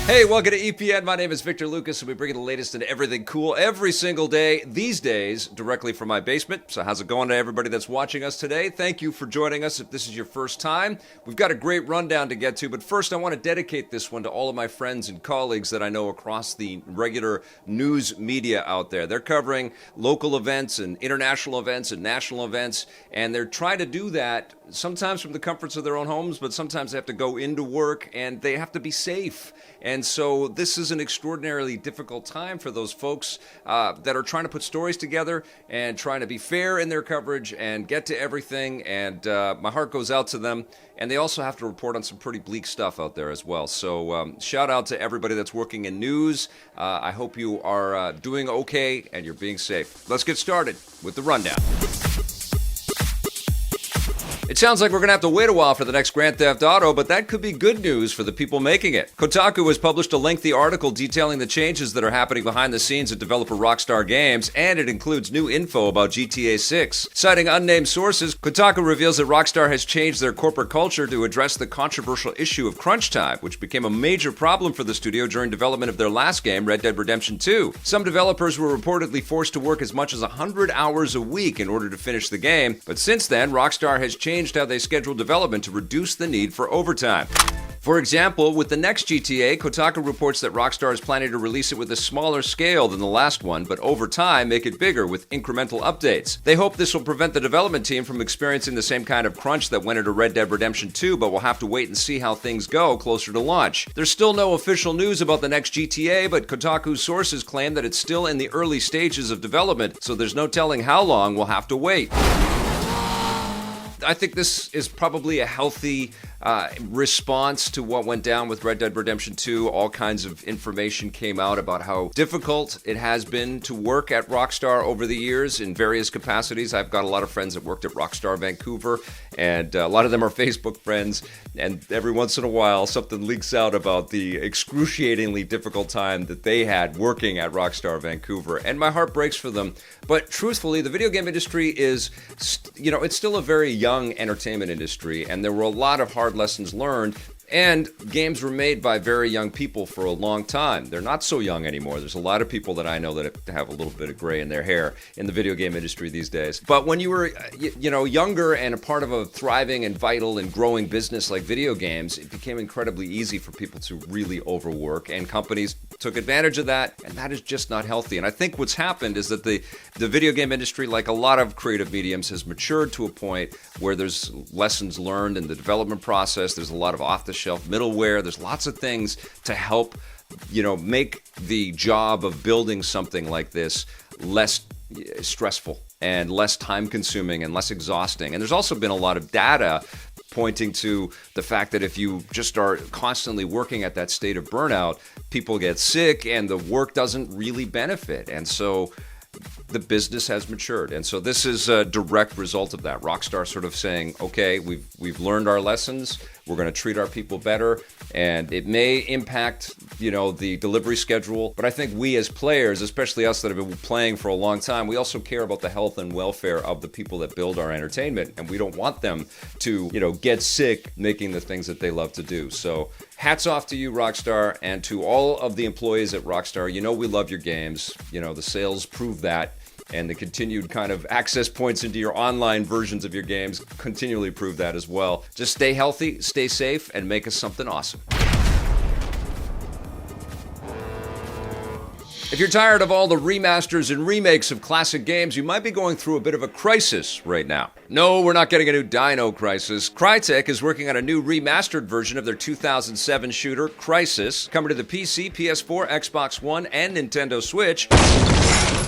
Hey, welcome to EPN. My name is Victor Lucas, and we bring you the latest in everything cool every single day, these days, directly from my basement. So how's it going to everybody that's watching us today? Thank you for joining us if this is your first time. We've got a great rundown to get to, but first I want to dedicate this one to all of my friends and colleagues that I know across the regular news media out there. They're covering local events and international events and national events, and they're trying to do that sometimes from the comforts of their own homes, but sometimes they have to go into work and they have to be safe. And so this is an extraordinarily difficult time for those folks that are trying to put stories together and trying to be fair in their coverage and get to everything. And my heart goes out to them. And they also have to report on some pretty bleak stuff out there as well. So shout out to everybody that's working in news. I hope you are doing okay and you're being safe. Let's get started with the rundown. It sounds like we're going to have to wait a while for the next Grand Theft Auto, but that could be good news for the people making it. Kotaku has published a lengthy article detailing the changes that are happening behind the scenes at developer Rockstar Games, and it includes new info about GTA 6. Citing unnamed sources, Kotaku reveals that Rockstar has changed their corporate culture to address the controversial issue of crunch time, which became a major problem for the studio during development of their last game, Red Dead Redemption 2. Some developers were reportedly forced to work as much as 100 hours a week in order to finish the game, but since then, Rockstar has changed how they schedule development to reduce the need for overtime. For example, with the next GTA, Kotaku reports that Rockstar is planning to release it with a smaller scale than the last one, but over time make it bigger with incremental updates. They hope this will prevent the development team from experiencing the same kind of crunch that went into Red Dead Redemption 2, but we'll have to wait and see how things go closer to launch. There's still no official news about the next GTA, but Kotaku's sources claim that it's still in the early stages of development, so there's no telling how long we'll have to wait. I think this is probably a healthy response to what went down with Red Dead Redemption 2. All kinds of information came out about how difficult it has been to work at Rockstar over the years in various capacities. I've got a lot of friends that worked at Rockstar Vancouver, and a lot of them are Facebook friends, and every once in a while something leaks out about the excruciatingly difficult time that they had working at Rockstar Vancouver, and my heart breaks for them. But truthfully, the video game industry is, it's still a very young entertainment industry, and there were a lot of hard lessons learned, and games were made by very young people for a long time. They're not so young anymore. There's a lot of people that I know that have a little bit of gray in their hair in the video game industry these days. But when you were, younger and a part of a thriving and vital and growing business like video games, it became incredibly easy for people to really overwork, and companies took advantage of that, and that is just not healthy. And I think what's happened is that the video game industry, like a lot of creative mediums, has matured to a point where there's lessons learned in the development process. There's a lot of off-the-shelf middleware. There's lots of things to help, make the job of building something like this less stressful and less time-consuming and less exhausting. And there's also been a lot of data pointing to the fact that if you just are constantly working at that state of burnout, people get sick and the work doesn't really benefit. And so the business has matured. And so this is a direct result of that. Rockstar sort of saying, okay, we've learned our lessons. We're going to treat our people better, and it may impact, the delivery schedule. But I think we as players, especially us that have been playing for a long time, we also care about the health and welfare of the people that build our entertainment, and we don't want them to, get sick making the things that they love to do. So hats off to you, Rockstar, and to all of the employees at Rockstar. We love your games. The sales prove that. And the continued kind of access points into your online versions of your games continually prove that as well. Just stay healthy, stay safe, and make us something awesome. If you're tired of all the remasters and remakes of classic games, you might be going through a bit of a crisis right now. No, we're not getting a new Dino Crisis. Crytek is working on a new remastered version of their 2007 shooter, Crysis, coming to the PC, PS4, Xbox One, and Nintendo Switch.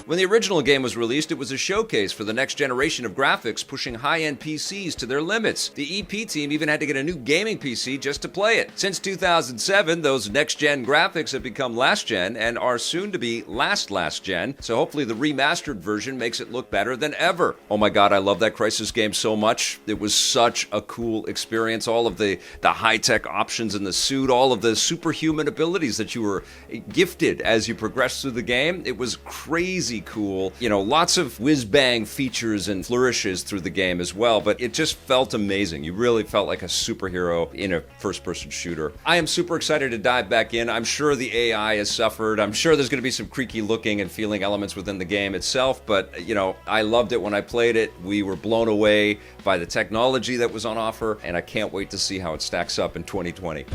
When the original game was released, it was a showcase for the next generation of graphics, pushing high-end PCs to their limits. The EP team even had to get a new gaming PC just to play it. Since 2007, those next-gen graphics have become last-gen and are soon to be last-gen, so hopefully the remastered version makes it look better than ever. Oh my god, I love that Crysis game so much. It was such a cool experience. All of the high-tech options in the suit, all of the superhuman abilities that you were gifted as you progressed through the game. It was crazy crazy cool. You know, lots of whiz-bang features and flourishes through the game as well, but it just felt amazing. You really felt like a superhero in a first-person shooter. I am super excited to dive back in. I'm sure the AI has suffered. I'm sure there's going to be some creaky looking and feeling elements within the game itself, but, you know, I loved it when I played it. We were blown away by the technology that was on offer, and I can't wait to see how it stacks up in 2020.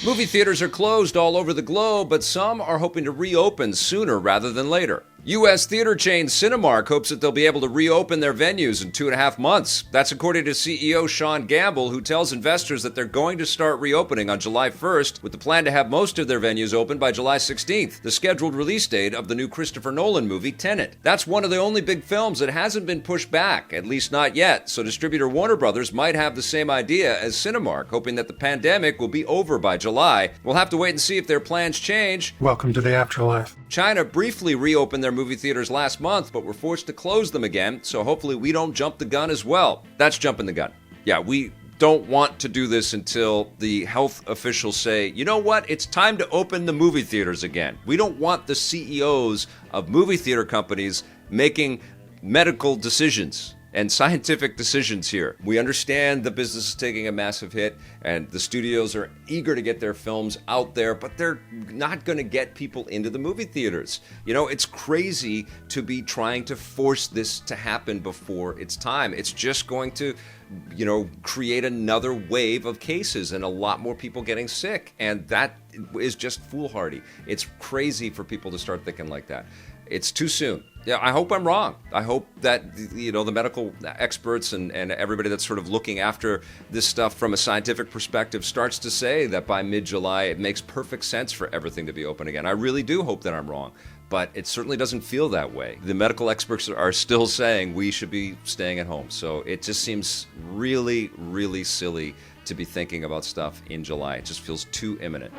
Movie theaters are closed all over the globe, but some are hoping to reopen sooner rather than later. U.S. theater chain Cinemark hopes that they'll be able to reopen their venues in 2.5 months. That's according to CEO Sean Gamble, who tells investors that they're going to start reopening on July 1st, with the plan to have most of their venues open by July 16th, the scheduled release date of the new Christopher Nolan movie Tenet. That's one of the only big films that hasn't been pushed back, at least not yet, so distributor Warner Brothers might have the same idea as Cinemark, hoping that the pandemic will be over by July. We'll have to wait and see if their plans change. Welcome to the afterlife. China briefly reopened their movie theaters last month, but were forced to close them again, so hopefully we don't jump the gun as well. That's jumping the gun. Yeah, we don't want to do this until the health officials say, you know what, it's time to open the movie theaters again. We don't want the CEOs of movie theater companies making medical decisions and scientific decisions here. We understand the business is taking a massive hit and the studios are eager to get their films out there, but they're not going to get people into the movie theaters. You know, it's crazy to be trying to force this to happen before it's time. It's just going to, you know, create another wave of cases and a lot more people getting sick. And that is just foolhardy. It's crazy for people to start thinking like that. It's too soon. Yeah, I hope I'm wrong. I hope that, you know, the medical experts and everybody that's sort of looking after this stuff from a scientific perspective starts to say that by mid-July it makes perfect sense for everything to be open again. I really do hope that I'm wrong, but it certainly doesn't feel that way. The medical experts are still saying we should be staying at home. So it just seems really, really silly to be thinking about stuff in July. It just feels too imminent.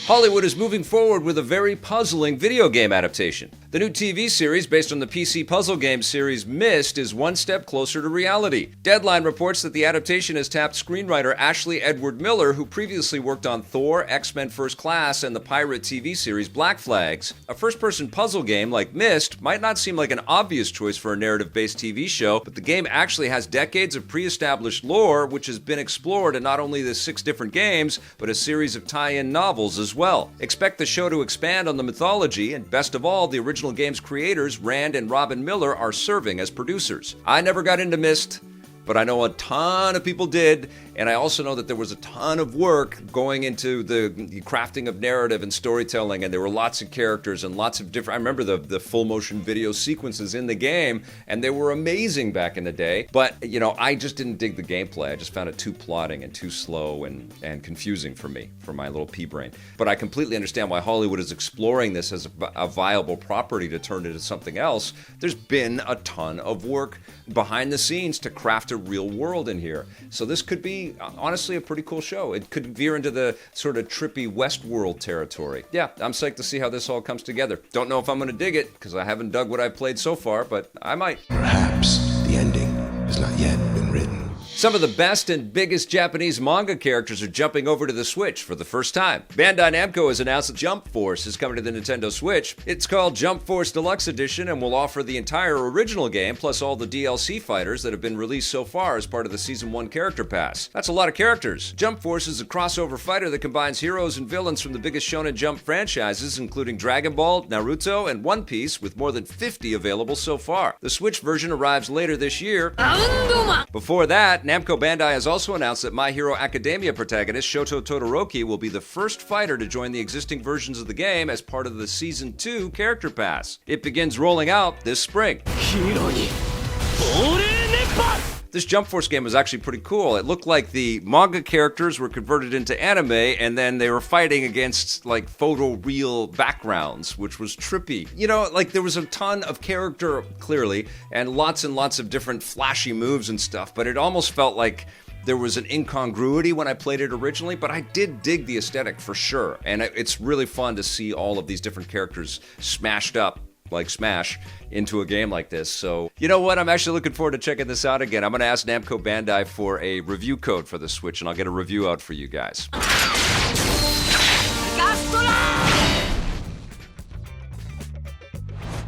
Hollywood is moving forward with a very puzzling video game adaptation. The new TV series, based on the PC puzzle game series Myst, is one step closer to reality. Deadline reports that the adaptation has tapped screenwriter Ashley Edward Miller, who previously worked on Thor, X-Men First Class, and the pirate TV series Black Flags. A first-person puzzle game like Myst might not seem like an obvious choice for a narrative-based TV show, but the game actually has decades of pre-established lore, which has been explored in not only the 6 different games, but a series of tie-in novels as well. Expect the show to expand on the mythology, and best of all, the original game's creators, Rand and Robin Miller, are serving as producers. I never got into Myst, but I know a ton of people did, and I also know that there was a ton of work going into the crafting of narrative and storytelling, and there were lots of characters and lots of different... I remember the full motion video sequences in the game, and they were amazing back in the day, but, you know, I just didn't dig the gameplay. I just found it too plodding and too slow and confusing for me, for my little pea brain. But I completely understand why Hollywood is exploring this as a viable property to turn into something else. There's been a ton of work behind the scenes to craft a real world in here. So this could be, honestly, a pretty cool show. It could veer into the sort of trippy Westworld territory. Yeah, I'm psyched to see how this all comes together. Don't know if I'm going to dig it, because I haven't dug what I've played so far, but I might. Perhaps the ending has not yet been written. Some of the best and biggest Japanese manga characters are jumping over to the Switch for the first time. Bandai Namco has announced that Jump Force is coming to the Nintendo Switch. It's called Jump Force Deluxe Edition and will offer the entire original game plus all the DLC fighters that have been released so far as part of the Season 1 Character Pass. That's a lot of characters. Jump Force is a crossover fighter that combines heroes and villains from the biggest Shonen Jump franchises, including Dragon Ball, Naruto, and One Piece, with more than 50 available so far. The Switch version arrives later this year. Before that, Namco Bandai has also announced that My Hero Academia protagonist Shoto Todoroki will be the first fighter to join the existing versions of the game as part of the Season 2 Character Pass. It begins rolling out this spring. This Jump Force game was actually pretty cool. It looked like the manga characters were converted into anime, and then they were fighting against, like, photoreal backgrounds, which was trippy. You know, like, there was a ton of character, clearly, and lots of different flashy moves and stuff, but it almost felt like there was an incongruity when I played it originally, but I did dig the aesthetic for sure, and it's really fun to see all of these different characters smashed up like Smash into a game like this. So, you know what? I'm actually looking forward to checking this out again. I'm going to ask Namco Bandai for a review code for the Switch, and I'll get a review out for you guys.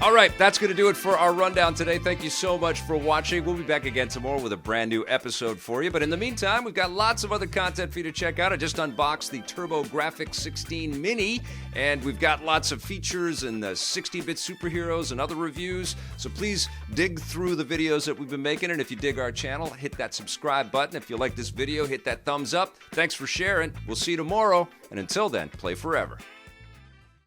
All right, that's going to do it for our rundown today. Thank you so much for watching. We'll be back again tomorrow with a brand new episode for you. But in the meantime, we've got lots of other content for you to check out. I just unboxed the TurboGrafx 16 Mini, and we've got lots of features and 16-bit superheroes and other reviews. So please dig through the videos that we've been making. And if you dig our channel, hit that subscribe button. If you like this video, hit that thumbs up. Thanks for sharing. We'll see you tomorrow. And until then, play forever.